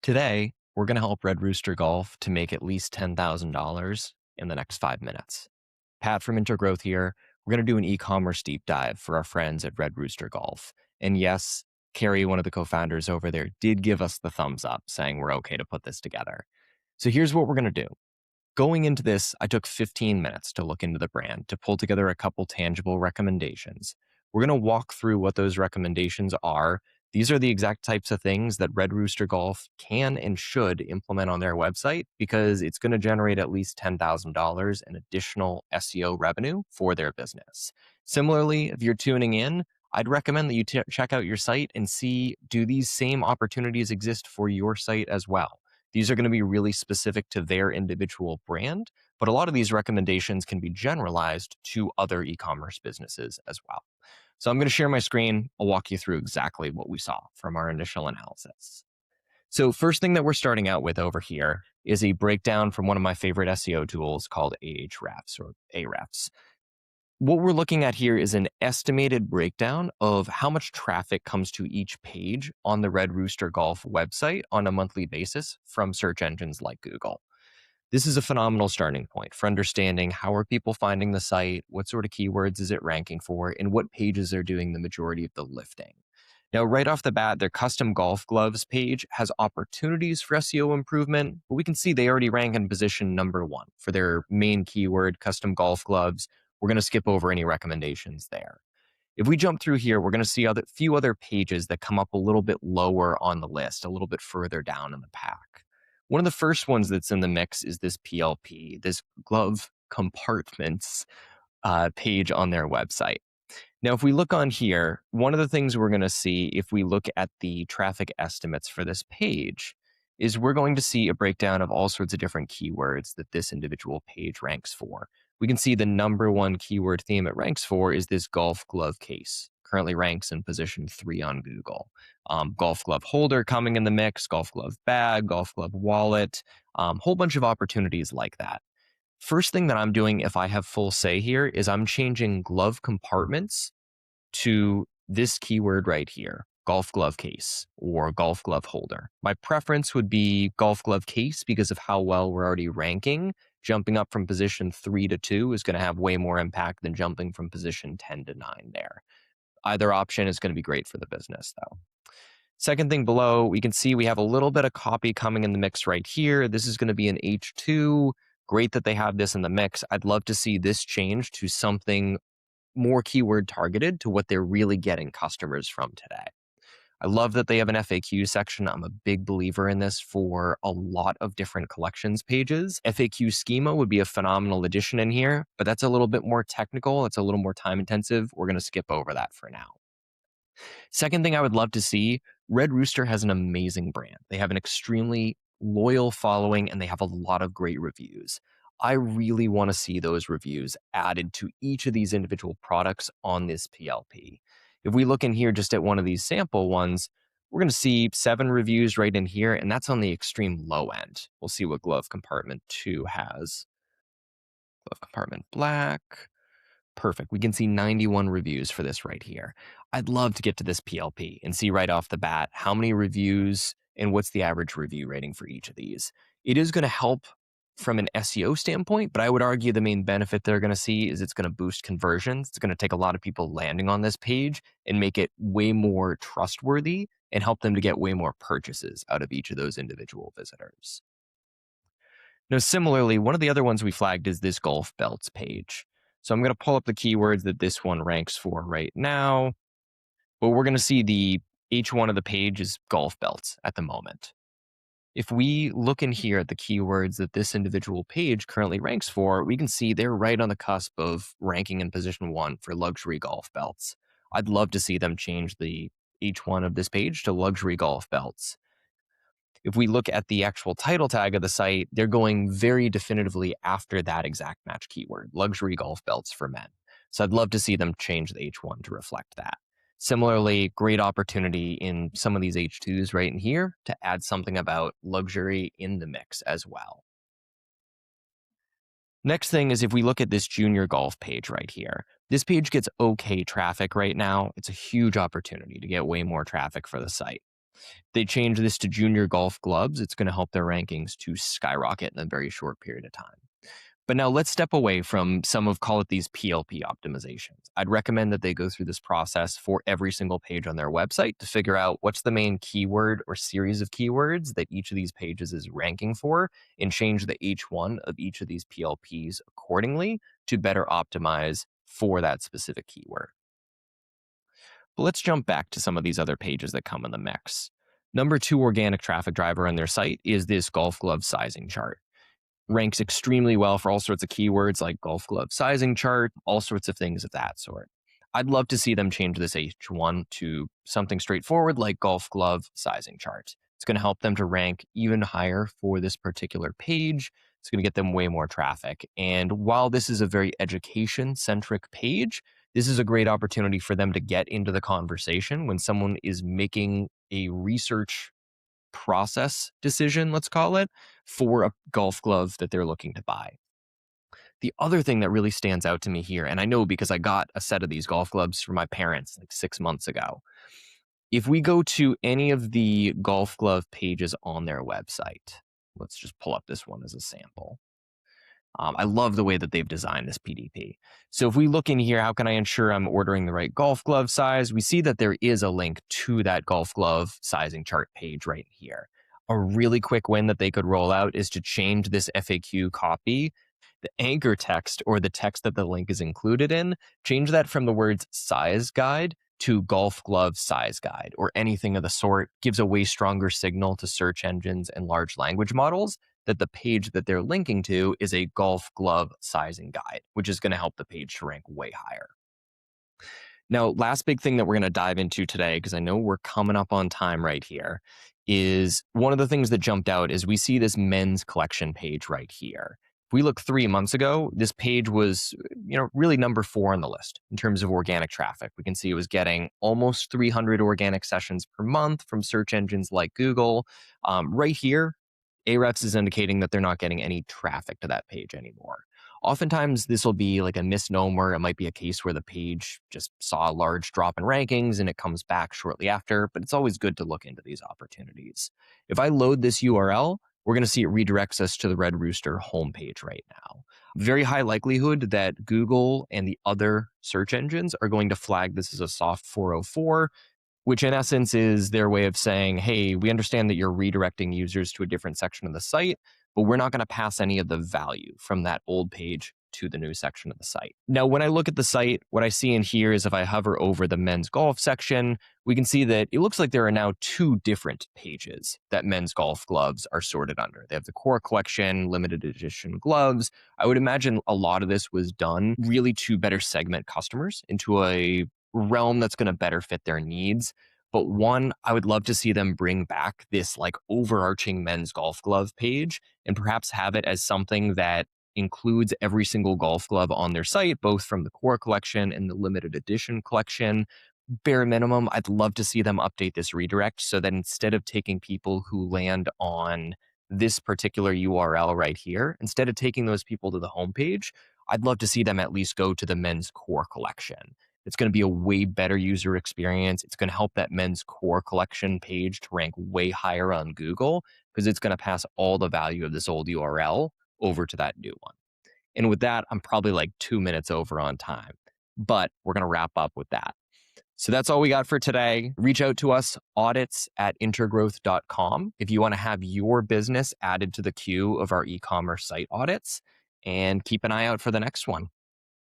Today, we're going to help Red Rooster Golf to make at least $10,000 in the next 5 minutes. Pat from Intergrowth here. We're going to do an e-commerce deep dive for our friends at Red Rooster Golf. And yes, Carrie, one of the co-founders over there, did give us the thumbs up saying we're okay to put this together. So here's what we're going to do. Going into this, I took 15 minutes to look into the brand to pull together a couple tangible recommendations. We're going to walk through what those recommendations are. These are the exact types of things that Red Rooster Golf can and should implement on their website because it's going to generate at least $10,000 in additional SEO revenue for their business. Similarly, if you're tuning in, I'd recommend that you check out your site and see, do these same opportunities exist for your site as well? These are going to be really specific to their individual brand, but a lot of these recommendations can be generalized to other e-commerce businesses as well. So I'm going to share my screen. I'll walk you through exactly what we saw from our initial analysis. So first thing that we're starting out with over here is a breakdown from one of my favorite SEO tools called Ahrefs or Ahrefs. What we're looking at here is an estimated breakdown of how much traffic comes to each page on the Red Rooster Golf website on a monthly basis from search engines like Google. This is a phenomenal starting point for understanding how are people finding the site, what sort of keywords is it ranking for, and what pages are doing the majority of the lifting. Now, right off the bat, their custom golf gloves page has opportunities for SEO improvement, but we can see they already rank in position number 1 for their main keyword, custom golf gloves. We're going to skip over any recommendations there. If we jump through here, we're going to see a few other pages that come up a little bit lower on the list, a little bit further down in the pack. One of the first ones that's in the mix is this PLP, this glove compartments page on their website. Now, if we look on here, one of the things we're going to see if we look at the traffic estimates for this page is we're going to see a breakdown of all sorts of different keywords that this individual page ranks for. We can see the number 1 keyword theme it ranks for is this golf glove case. Currently ranks in position 3 on Google. Golf glove holder coming in the mix, golf glove bag, golf glove wallet, whole bunch of opportunities like that. First thing that I'm doing if I have full say here is I'm changing glove compartments to this keyword right here, golf glove case or golf glove holder. My preference would be golf glove case because of how well we're already ranking. Jumping up from position 3 to 2 is going to have way more impact than jumping from position 10 to 9 there. Either option is going to be great for the business though. Second thing below, we can see we have a little bit of copy coming in the mix right here. This is going to be an H2. Great that they have this in the mix. I'd love to see this change to something more keyword targeted to what they're really getting customers from today. I love that they have an FAQ section. I'm a big believer in this for a lot of different collections pages. FAQ schema would be a phenomenal addition in here, but that's a little bit more technical. It's a little more time intensive. We're going to skip over that for now. Second thing I would love to see, Red Rooster has an amazing brand. They have an extremely loyal following and they have a lot of great reviews. I really want to see those reviews added to each of these individual products on this PLP. If we look in here just at one of these sample ones, we're going to see 7 reviews right in here, and that's on the extreme low end. We'll see what glove compartment 2 has. Glove compartment black. Perfect. We can see 91 reviews for this right here. I'd love to get to this PLP and see right off the bat how many reviews and what's the average review rating for each of these. It is going to help from an SEO standpoint, but I would argue the main benefit they're going to see is it's going to boost conversions. It's going to take a lot of people landing on this page and make it way more trustworthy and help them to get way more purchases out of each of those individual visitors. Now, similarly, one of the other ones we flagged is this golf belts page. So I'm going to pull up the keywords that this one ranks for right now, but we're going to see the H1 of the page is golf belts at the moment. If we look in here at the keywords that this individual page currently ranks for, we can see they're right on the cusp of ranking in position 1 for luxury golf belts. I'd love to see them change the H1 of this page to luxury golf belts. If we look at the actual title tag of the site, they're going very definitively after that exact match keyword, luxury golf belts for men. So I'd love to see them change the H1 to reflect that. Similarly, great opportunity in some of these H2s right in here to add something about luxury in the mix as well. Next thing is if we look at this junior golf page right here, this page gets okay traffic right now. It's a huge opportunity to get way more traffic for the site. They change this to junior golf gloves. It's going to help their rankings to skyrocket in a very short period of time. But now let's step away from some of, call it, these PLP optimizations. I'd recommend that they go through this process for every single page on their website to figure out what's the main keyword or series of keywords that each of these pages is ranking for, and change the H1 of each of these PLPs accordingly to better optimize for that specific keyword. But let's jump back to some of these other pages that come in the mix. Number 2 organic traffic driver on their site is this golf glove sizing chart. Ranks extremely well for all sorts of keywords like golf glove sizing chart, all sorts of things of that sort. I'd love to see them change this H1 to something straightforward like golf glove sizing chart. It's going to help them to rank even higher for this particular page. It's going to get them way more traffic. And while this is a very education-centric page, this is a great opportunity for them to get into the conversation when someone is making a research process decision, let's call it, for a golf glove that they're looking to buy. The other thing that really stands out to me here, and I know because I got a set of these golf gloves for my parents like 6 months ago. If we go to any of the golf glove pages on their website, let's just pull up this one as a sample. I love the way that they've designed this PDP. So if we look in here, how can I ensure I'm ordering the right golf glove size? We see that there is a link to that golf glove sizing chart page right here. A really quick win that they could roll out is to change this FAQ copy, the anchor text or the text that the link is included in, change that from the words size guide to golf glove size guide or anything of the sort. Gives a way stronger signal to search engines and large language models that the page that they're linking to is a golf glove sizing guide, which is going to help the page to rank way higher. Now, last big thing that we're going to dive into today, because I know we're coming up on time right here, is one of the things that jumped out is we see this men's collection page right here. If we look 3 months ago, this page was, really number 4 on the list in terms of organic traffic. We can see it was getting almost 300 organic sessions per month from search engines like Google. Right here, Ahrefs is indicating that they're not getting any traffic to that page anymore. Oftentimes, this will be like a misnomer. It might be a case where the page just saw a large drop in rankings and it comes back shortly after, but it's always good to look into these opportunities. If I load this URL, we're going to see it redirects us to the Red Rooster homepage right now. Very high likelihood that Google and the other search engines are going to flag this as a soft 404, which in essence is their way of saying, hey, we understand that you're redirecting users to a different section of the site, but we're not going to pass any of the value from that old page to the new section of the site. Now, when I look at the site, what I see in here is if I hover over the men's golf section, we can see that it looks like there are now 2 different pages that men's golf gloves are sorted under. They have the core collection, limited edition gloves. I would imagine a lot of this was done really to better segment customers into a realm that's going to better fit their needs. But one, I would love to see them bring back this like overarching men's golf glove page and perhaps have it as something that includes every single golf glove on their site, both from the core collection and the limited edition collection. Bare minimum, I'd love to see them update this redirect so that instead of taking people who land on this particular URL right here, instead of taking those people to the homepage, I'd love to see them at least go to the men's core collection. It's going to be a way better user experience. It's going to help that men's core collection page to rank way higher on Google because it's going to pass all the value of this old URL over to that new one. And with that, I'm probably like 2 minutes over on time, but we're going to wrap up with that. So that's all we got for today. Reach out to us, audits@intergrowth.com, if you want to have your business added to the queue of our e-commerce site audits, and keep an eye out for the next one.